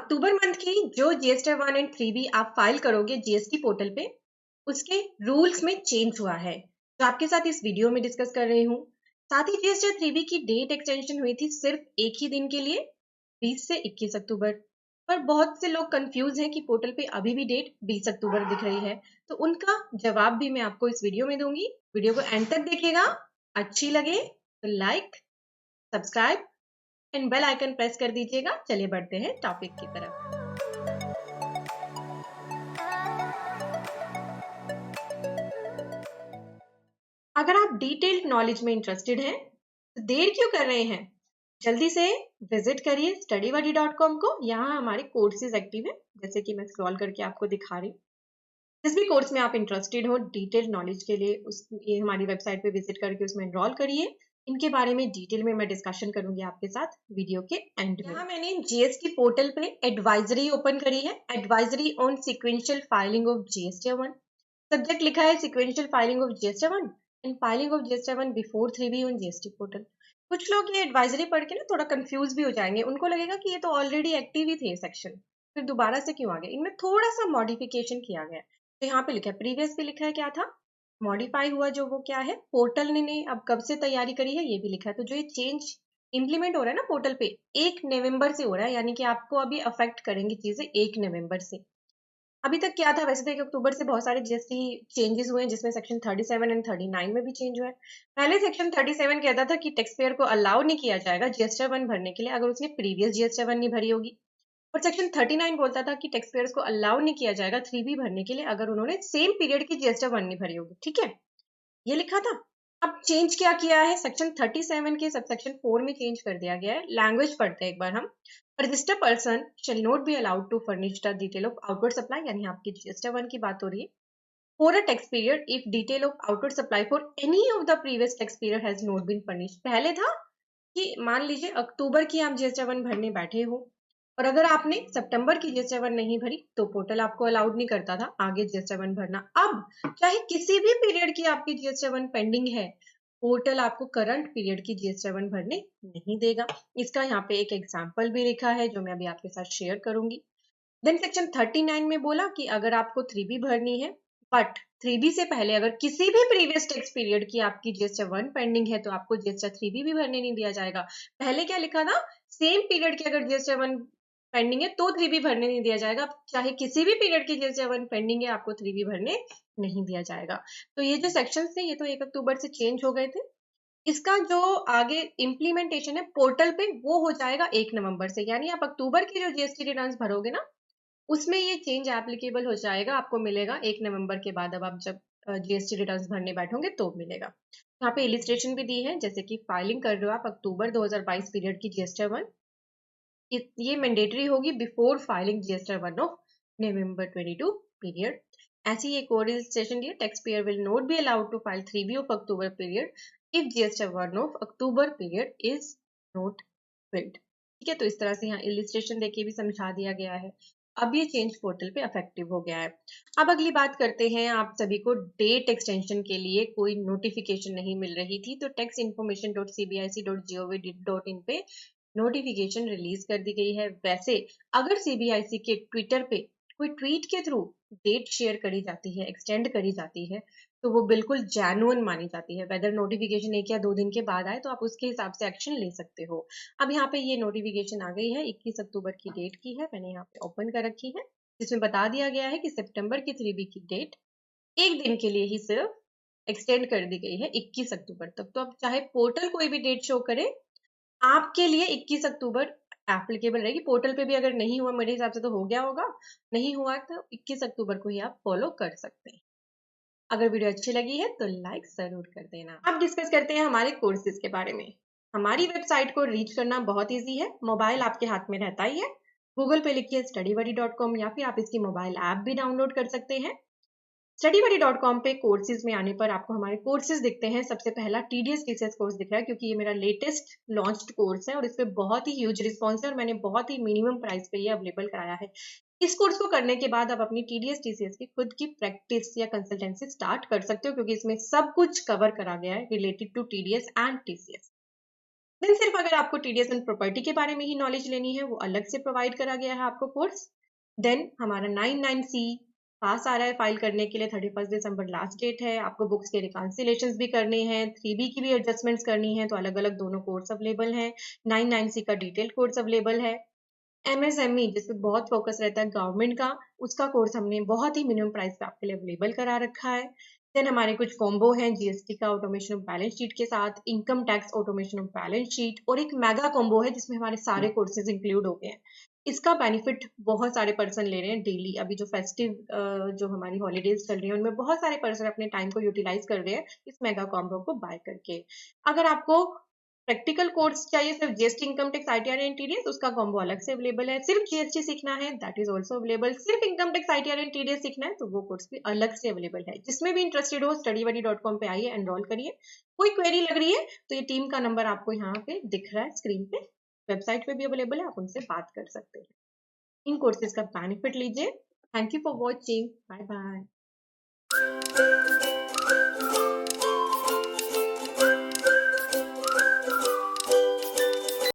अक्टूबर month की जो GST 1 and 3B आप फाइल करोगे जीएसटी पोर्टल पे, उसके रूल्स में चेंज हुआ है, जो आपके साथ इस वीडियो में डिस्कस कर रही हूँ। साथ ही जीएसटी 3B की डेट एक्सटेंशन हुई थी सिर्फ एक ही दिन के लिए, 20 से 21 अक्टूबर। पर बहुत से लोग कंफ्यूज हैं कि पोर्टल पे अभी भी डेट 20 अक्टूबर दिख रही है, तो उनका जवाब भी मैं आपको इस वीडियो में दूंगी। वीडियो को एंड तक देखिएगा। अच्छी लगे तो like, subscribe and bell icon press कर दीजिएगा। चलिए बढ़ते हैं टॉपिक की तरफ। अगर आप डिटेल्ड नॉलेज में इंटरेस्टेड हैं तो देर क्यों कर रहे हैं, जल्दी से विजिट करिए studybuddy.com को। यहाँ हमारे कोर्सेज एक्टिव है, जैसे कि मैं स्क्रॉल करके आपको दिखा रही हूँ। जिस भी कोर्स में आप इंटरेस्टेड हो डिटेल्ड नॉलेज के लिए, ये हमारी वेबसाइट पे विजिट करके उसमें एनरोल करिए। इनके बारे में डिटेल में मैं डिस्कशन करूंगी आपके साथ वीडियो के एंड में। यहाँ मैंने जीएसटी पोर्टल पे एडवाइजरी ओपन करी है, advisory on sequential filing of GST 1। Subject लिखा है sequential filing of GST 1 and filing of GST 1 before 3B on GST portal. कुछ लोग ये एडवाइजरी पढ़ के ना थोड़ा कंफ्यूज भी हो जाएंगे, उनको लगेगा कि ये तो ऑलरेडी एक्टिव ही थे सेक्शन, फिर दोबारा से क्यों आ गया। इनमें थोड़ा सा मॉडिफिकेशन किया गया है। तो यहाँ पे लिखा है, प्रीवियस पे लिखा है क्या था, मॉडिफाई हुआ जो वो क्या है, पोर्टल ने अब कब से तैयारी करी है ये भी लिखा है। तो जो ये चेंज इंप्लीमेंट हो रहा है ना पोर्टल पे, 1 नवंबर से हो रहा है, यानी कि आपको अभी अफेक्ट करेंगी चीजें 1 नवंबर से। अभी तक क्या था, वैसे तो 1 अक्टूबर से बहुत सारे जीएसटी चेंजेस हुए हैं, जिसमें सेक्शन 37 एंड 39 में भी चेंज हुआ है। पहले सेक्शन 37 कहता था कि टैक्स पेयर को अलाउ नहीं किया जाएगा जीएसटी 1 भरने के लिए अगर उसने प्रीवियस जीएसटी 1 नहीं भरी होगी। और सेक्शन 39 बोलता था कि टैक्स पेयर्स को अलाउ नहीं किया जाएगा 3B भरने के लिए अगर उन्होंने सेम पीरियड की जीएसटी 1 नहीं भरी होगी। ठीक है, ये लिखा था। अब चेंज क्या किया है, सेक्शन 37 के सबसेक्शन 4 में चेंज कर दिया गया है। लैंग्वेज पढ़ते हैं एक बार हम। Registered person shall not be allowed to furnish the detail of outward supply, यानी आपकी जीएसटी 1 की बात हो रही है। For a tax period if detail of outward supply for any of the previous tax period has not been furnished. पहले था कि मान लीजिए अक्टूबर की आप जीएसटी 1 भरने बैठे हो और अगर आपने सितंबर की जीएसटी 1 नहीं भरी तो पोर्टल आपको अलाउड नहीं करता था आगे जीएसटी 1 भरना। अब चाहे किसी भी पीरियड की आपकी जीएसटी 1 पेंडिंग है, पोर्टल आपको करंट पीरियड की जीएसटी 1 भरने नहीं देगा। इसका यहाँ पे एक एग्जाम्पल भी लिखा है जो मैं अभी आपके साथ शेयर करूंगी। देन सेक्शन 39 में बोला कि अगर आपको 3B भरनी है, बट 3B से पहले अगर किसी भी प्रीवियस टैक्स पीरियड की आपकी जीएसटी 1 पेंडिंग है तो आपको जीएसटी 3B भी भरने नहीं दिया जाएगा। पहले क्या लिखा था, सेम पीरियड की अगर जीएसटी 1 पेंडिंग है तो 3B भरने नहीं दिया जाएगा, चाहे किसी भी पीरियड की जीएसटी 1 पेंडिंग है आपको 3B भरने नहीं दिया जाएगा। तो ये जो सेक्शन थे ये तो 1 अक्टूबर से चेंज हो गए थे। इसका जो आगे इम्प्लीमेंटेशन है पोर्टल पे वो हो जाएगा 1 नवंबर से, यानी आप अक्टूबर की जो जीएसटी रिटर्न्स भरोगे ना उसमें ये चेंज एप्लीकेबल हो जाएगा, आपको मिलेगा 1 नवंबर के बाद। अब आप जब जीएसटी रिटर्न्स भरने बैठोगे तो मिलेगा। यहाँ पे इलिस्ट्रेशन भी दी है, जैसे कि फाइलिंग कर रहे हो आप अक्टूबर 2022 पीरियड की जीएसटी 1, ये मैंडेटरी होगी before filing GST 1 of November 22 period. ऐसी एक और इलिस्ट्रेशन दी है, tax payer will not be allowed to file 3B of October period if GST 1 of October period is not filed. ठीक है, तो इस तरह से यहाँ इलिस्ट्रेशन देके भी समझा दिया गया है। अब ये चेंज पोर्टल पे इफेक्टिव हो गया है। अब अगली बात करते हैं, आप सभी को डेट एक्सटेंशन के लिए कोई नोटिफिकेशन नहीं मिल रही थी, तो taxinformation.cbic.gov.in पे नोटिफिकेशन रिलीज कर दी गई है। वैसे अगर सीबीआईसी के ट्विटर पे कोई ट्वीट के थ्रू डेट शेयर करी जाती है, एक्सटेंड करी जाती है, तो वो बिल्कुल जेन्युइन मानी जाती है। वेदर नोटिफिकेशन 1 या 2 दिन के बाद आए तो आप उसके हिसाब से एक्शन ले सकते हो। अब यहाँ पे ये नोटिफिकेशन आ गई है, 21 अक्टूबर की डेट की है, मैंने यहाँ पे ओपन कर रखी है, जिसमें बता दिया गया है कि सितंबर की 3B की डेट 1 दिन के लिए ही सिर्फ एक्सटेंड कर दी गई है 21 अक्टूबर तक। तो अब चाहे पोर्टल कोई भी डेट शो करे, आपके लिए 21 अक्टूबर एप्लीकेबल रहेगी। पोर्टल पे भी अगर नहीं हुआ, मेरे हिसाब से तो हो गया होगा, नहीं हुआ तो 21 अक्टूबर को ही आप फॉलो कर सकते हैं। अगर वीडियो अच्छी लगी है तो लाइक जरूर कर देना। अब डिस्कस करते हैं हमारे कोर्सेज के बारे में। हमारी वेबसाइट को रीच करना बहुत इजी है, मोबाइल आपके हाथ में रहता ही है। गूगल पे लिखिए studybuddy.com या फिर आप इसकी मोबाइल ऐप भी डाउनलोड कर सकते हैं। studybuddy.com पे कोर्सेज में आने पर आपको हमारे कोर्सेज दिखते हैं। सबसे पहला TDS TCS कोर्स दिख रहा है, क्योंकि ये मेरा लेटेस्ट लॉन्च्ड कोर्स है और इस पे बहुत ही ह्यूज रिस्पॉन्स है और मैंने बहुत ही मिनिमम प्राइस पे ये अवेलेबल कराया है। इस कोर्स को करने के बाद आप अपनी TDS TCS की खुद की प्रैक्टिस या कंसल्टेंसी स्टार्ट कर सकते हो, क्योंकि इसमें सब कुछ कवर करा गया है related to TDS and TCS। Then सिर्फ अगर आपको टीडीएस एंड प्रॉपर्टी के बारे में ही नॉलेज लेनी है, वो अलग से प्रोवाइड करा गया है आपको कोर्स। देन हमारा 99C पास आ रहा है फाइल करने के लिए, 31 दिसंबर लास्ट डेट है। आपको बुक्स के रिकॉन्सिलेशंस भी करने हैं, 3B की भी एडजस्टमेंट्स करनी है, तो अलग अलग दोनों कोर्स अवेलेबल हैं। 99C का डिटेल्ड कोर्स अवेलेबल है। MSME जिसपे बहुत फोकस रहता है गवर्नमेंट का, उसका कोर्स हमने बहुत ही मिनिमम प्राइस पे आपके लिए अवेलेबल करा रखा है। देन हमारे कुछ कॉम्बो हैं, जीएसटी का ऑटोमेशन ऑफ बैलेंस शीट के साथ, income tax automation of balance sheet, और एक मेगा कॉम्बो है जिसमें हमारे सारे कोर्सेज इंक्लूड हो गए हैं। इसका बेनिफिट बहुत सारे पर्सन ले रहे हैं डेली। अभी जो फेस्टिव जो हमारी हॉलीडेज चल रही है, उनमें बहुत सारे पर्सन अपने टाइम को यूटिलाइज कर रहे हैं इस मेगा कॉम्बो को बाय करके। अगर आपको प्रैक्टिकल कोर्स चाहिए सिर्फ GST, income tax, ITR and TDS, उसका कॉम्बो अलग से अवेलेबल है। सिर्फ जीएसटी सीखना है, दैट इज ऑल्सो अवेलेबल। सिर्फ income tax, ITR and TDS सीखना है, तो वो कोर्स भी अलग से अवेलेबल है। जिसमें भी इंटरेस्टेड हो studybuddy.com पे आइए, एनरोल करिए। कोई क्वेरी लग रही है तो ये टीम का नंबर आपको यहाँ पे दिख रहा है स्क्रीन पे, वेबसाइट पे भी अवेलेबल है, आप उनसे बात कर सकते हैं। इन कोर्सेज का बेनिफिट लीजिए। Thank you for watching, bye bye.